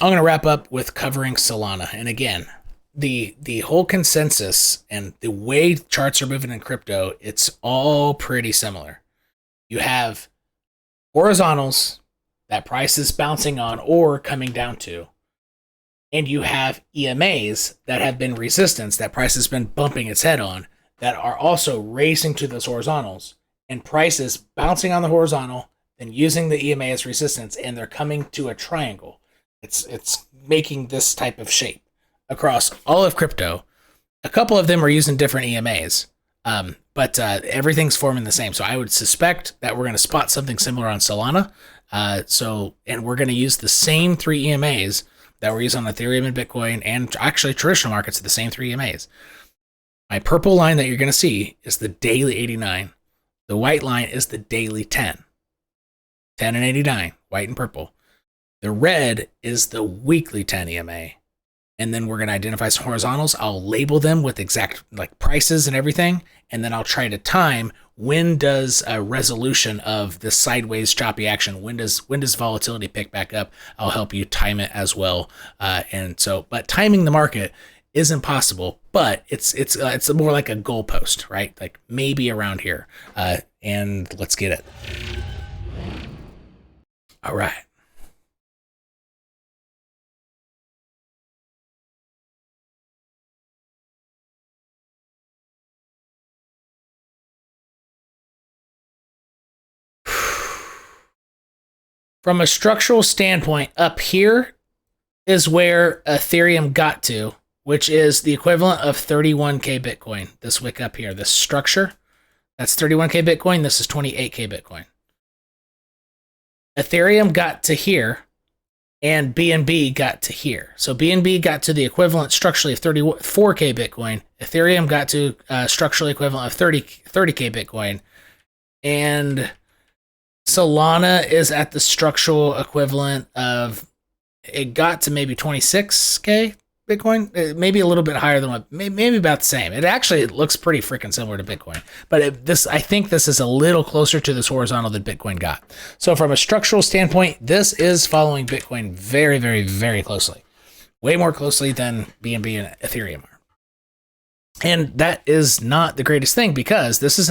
I'm going to wrap up with covering Solana. And again, the whole consensus and the way charts are moving in crypto, it's all pretty similar. You have horizontals that price is bouncing on or coming down to, and you have EMAs that have been resistance that price has been bumping its head on that are also racing to those horizontals, and price is bouncing on the horizontal and using the EMA as resistance, and they're coming to a triangle. It's making this type of shape across all of crypto. A couple of them are using different EMAs, but everything's forming the same. So I would suspect that we're going to spot something similar on Solana. And we're going to use the same three EMAs that we're using on Ethereum and Bitcoin, and actually traditional markets are the same three EMAs. My purple line that you're going to see is the daily 89. The white line is the daily 10. 10 and 89, white and purple. The red is the weekly 10 EMA. And then we're going to identify some horizontals. I'll label them with exact like prices and everything. And then I'll try to time when does a resolution of this sideways choppy action, when does volatility pick back up? I'll help you time it as well. But timing the market is impossible, but it's more like a goalpost, right? Like maybe around here. And let's get it. All right. From a structural standpoint, up here is where Ethereum got to, which is the equivalent of 31K Bitcoin. This wick up here, this structure, that's 31K Bitcoin. This is 28K Bitcoin. Ethereum got to here, and BNB got to here. So BNB got to the equivalent structurally of 34K Bitcoin. Ethereum got to structurally equivalent of 30K Bitcoin. And Solana is at the structural equivalent of, it got to maybe 26K Bitcoin, maybe a little bit higher than what, maybe about the same. It looks pretty freaking similar to Bitcoin, but I think this is a little closer to this horizontal than Bitcoin got. So from a structural standpoint, this is following Bitcoin very, very, very closely, way more closely than BNB and Ethereum are. And that is not the greatest thing, because this is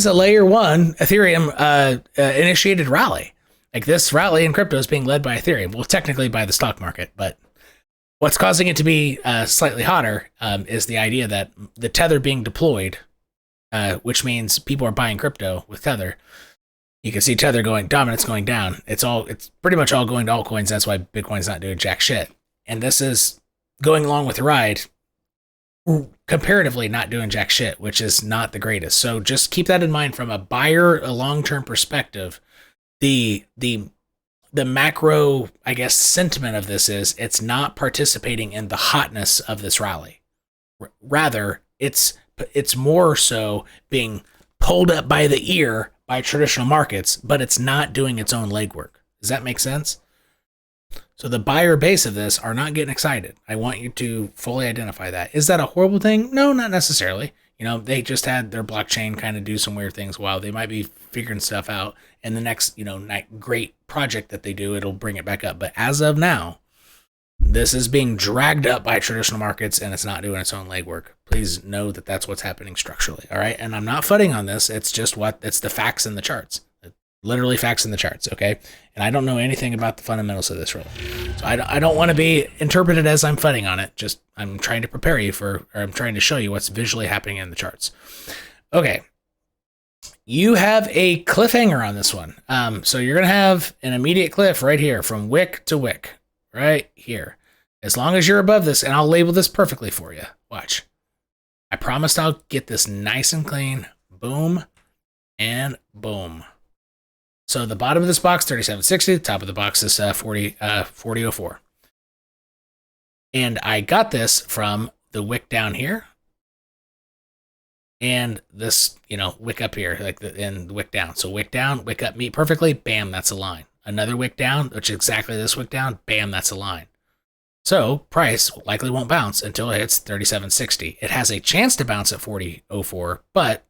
a layer one Ethereum initiated rally. Like, this rally in crypto is being led by Ethereum. Well, technically by the stock market, but what's causing it to be slightly hotter is the idea that the Tether being deployed, which means people are buying crypto with Tether. You can see Tether dominance going down. It's pretty much all going to altcoins. That's why Bitcoin's not doing jack shit. And this is going along with the ride, comparatively not doing jack shit, which is not the greatest. So just keep that in mind from a long-term perspective. The macro, I guess, sentiment of this is it's not participating in the hotness of this rally. Rather, it's more so being pulled up by the ear by traditional markets, but it's not doing its own legwork. Does that make sense? So the buyer base of this are not getting excited. I want you to fully identify that. Is that a horrible thing? No, not necessarily. They just had their blockchain kind of do some weird things. While they might be figuring stuff out, and the next, great project that they do, it'll bring it back up. But as of now, this is being dragged up by traditional markets, and it's not doing its own legwork. Please know that that's what's happening structurally. All right. And I'm not footing on this. It's just it's the facts in the charts. Literally facts in the charts, okay? And I don't know anything about the fundamentals of this really. So I don't want to be interpreted as I'm footing on it. Just I'm trying to prepare you I'm trying to show you what's visually happening in the charts. Okay. You have a cliffhanger on this one. So you're going to have an immediate cliff right here from wick to wick, right here. As long as you're above this, and I'll label this perfectly for you. Watch. I promised I'll get this nice and clean. Boom and boom. So the bottom of this box, 3760, the top of the box is 4004. And I got this from the wick down here. And this, wick up here, and the wick down. So wick down, wick up, meet perfectly, bam, that's a line. Another wick down, which is exactly this wick down, bam, that's a line. So price likely won't bounce until it hits 3760. It has a chance to bounce at 4004, but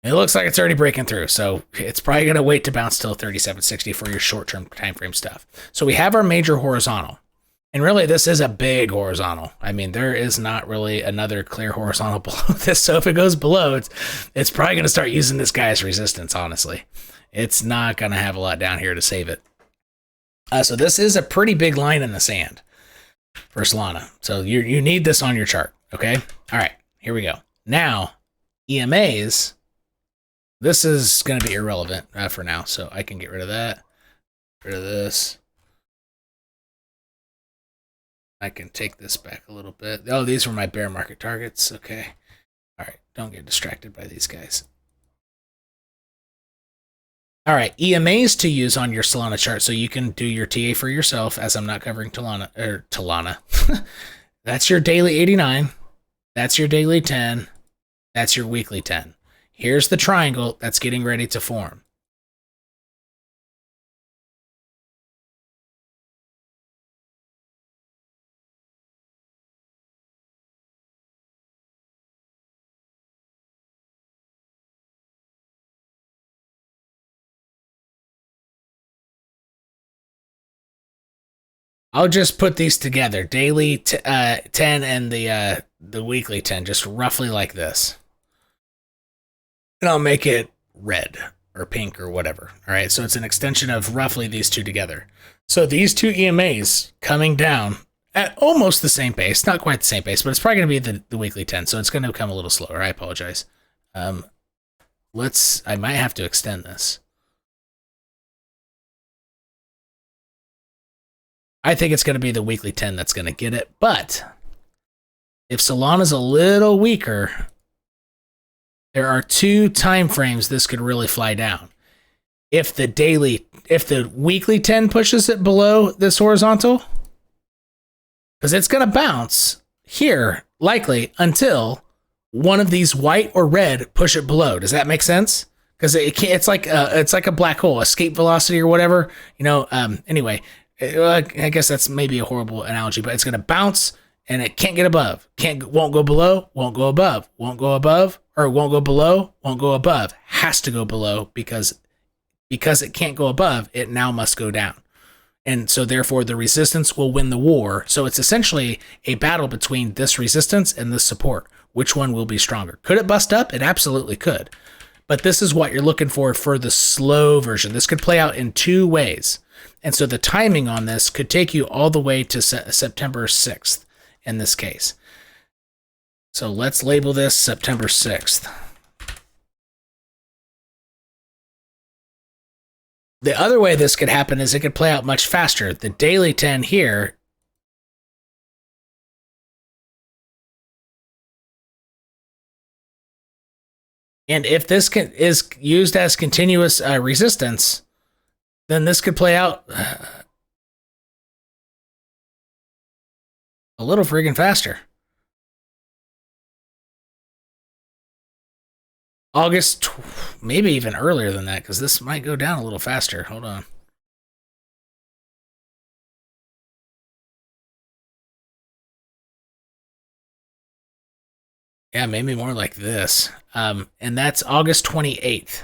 It looks like it's already breaking through, so it's probably going to wait to bounce till 3760 for your short-term time frame stuff. So we have our major horizontal. And really, this is a big horizontal. I mean, there is not really another clear horizontal below this. So if it goes below, it's probably going to start using this guy as resistance, honestly. It's not going to have a lot down here to save it. So this is a pretty big line in the sand for Solana. So you need this on your chart, okay? All right, here we go. Now, EMAs, this is going to be irrelevant for now, so I can get rid of that, get rid of this. I can take this back a little bit. Oh, these were my bear market targets. Okay. All right. Don't get distracted by these guys. All right. EMAs to use on your Solana chart so you can do your TA for yourself, as I'm not covering Solana. That's your daily 89. That's your daily 10. That's your weekly 10. Here's the triangle that's getting ready to form. I'll just put these together, daily 10 and the weekly 10, just roughly like this. And I'll make it red or pink or whatever. All right, so it's an extension of roughly these two together. So these two EMAs coming down at almost the same pace, not quite the same pace, but it's probably going to be the weekly 10, so it's going to come a little slower. I apologize. I might have to extend this. I think it's going to be the weekly 10 that's going to get it, but if Solana's a little weaker, there are two time frames this could really fly down. If the weekly 10 pushes it below this horizontal, because it's going to bounce here likely until one of these white or red push it below. Does that make sense? Because it's like a black hole, escape velocity or whatever. Anyway. I guess that's maybe a horrible analogy, but it's going to bounce and it can't get above. Won't go below, won't go above, won't go above, or won't go below, won't go above. Has to go below because it can't go above, it now must go down. And so therefore the resistance will win the war. So it's essentially a battle between this resistance and this support. Which one will be stronger? Could it bust up? It absolutely could. But this is what you're looking for the slow version. This could play out in two ways. And so the timing on this could take you all the way to September 6th in this case. So let's label this September 6th. The other way this could happen is it could play out much faster. The daily 10 here and if this is used as continuous resistance, then this could play out a little friggin' faster. August, maybe even earlier than that, because this might go down a little faster. Hold on. Yeah, maybe more like this. And that's August 28th.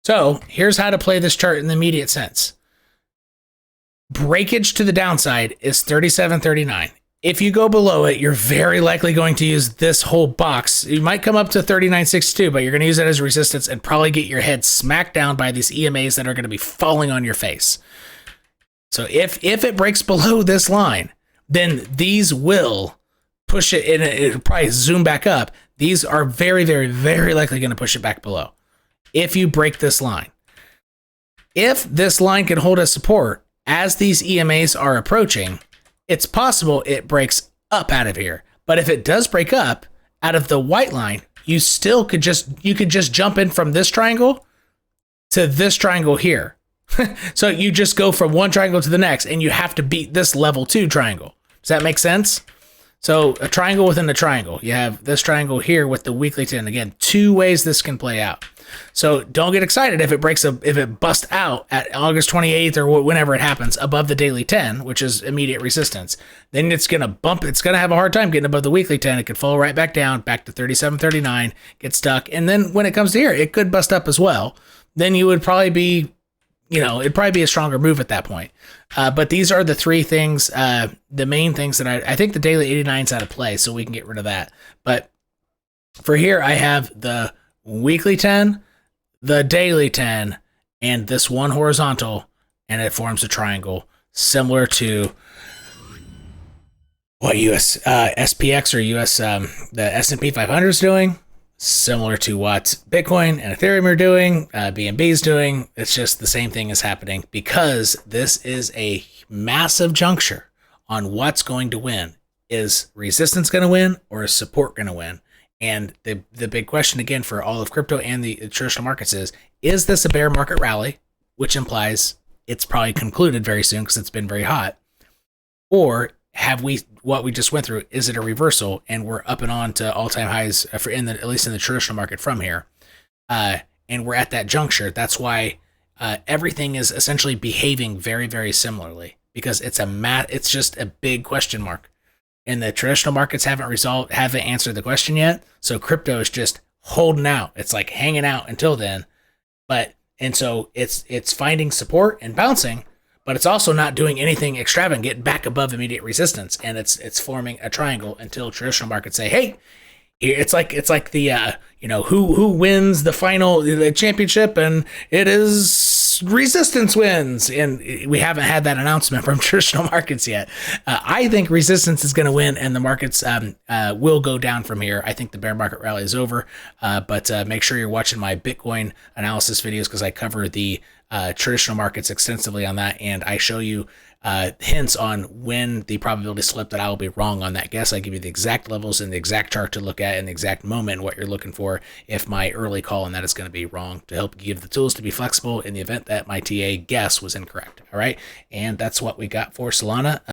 So here's how to play this chart in the immediate sense. Breakage to the downside is 37.39. If you go below it, you're very likely going to use this whole box. You might come up to 39.62, but you're going to use it as resistance and probably get your head smacked down by these EMAs that are going to be falling on your face. So if it breaks below this line, then these will push it, and it'll probably zoom back up. These are very, very, very likely going to push it back below if you break this line. If this line can hold as support as these EMAs are approaching, it's possible it breaks up out of here. But if it does break up out of the white line, you could just jump in from this triangle to this triangle here. So you just go from one triangle to the next, and you have to beat this level 2 triangle. Does that make sense? So a triangle within a triangle. You have this triangle here with the weekly 10. Again, two ways this can play out. So don't get excited if it busts out at August 28th or whenever it happens above the daily 10, which is immediate resistance. Then it's going to bump. It's going to have a hard time getting above the weekly 10. It could fall right back down, back to 37.39, get stuck. And then when it comes to here, it could bust up as well. Then you would probably be, it'd probably be a stronger move at that point. But these are the three things, the main things that I think the daily 89 is out of play, so we can get rid of that. But for here, I have the weekly 10, the daily 10, and this one horizontal, and it forms a triangle similar to what SPX or the S&P 500 is doing, similar to what Bitcoin and Ethereum are doing, BNB is doing. It's just the same thing is happening because this is a massive juncture on what's going to win. Is resistance going to win or is support going to win? And the big question again for all of crypto and the traditional markets is this a bear market rally, which implies it's probably concluded very soon because it's been very hot, or have we, what we just went through, is it a reversal and we're up and on to all-time highs at least in the traditional market from here, and we're at that juncture. That's why everything is essentially behaving very, very similarly because it's just a big question mark. And the traditional markets haven't answered the question yet. So crypto is just holding out. It's like hanging out until then. And so it's finding support and bouncing, but it's also not doing anything extravagant, getting back above immediate resistance. And it's forming a triangle until traditional markets say, hey, it's like the, who wins the championship, and it is resistance wins. And we haven't had that announcement from traditional markets yet. I think resistance is going to win and the markets will go down from here. I think the bear market rally is over, but make sure you're watching my Bitcoin analysis videos because I cover the traditional markets extensively on that, and I show you hints on when the probability slip that I will be wrong on that guess. I give you the exact levels and the exact chart to look at in the exact moment and what you're looking for if my early call on that is going to be wrong, to help give the tools to be flexible in the event that my TA guess was incorrect. All right. And that's what we got for Solana.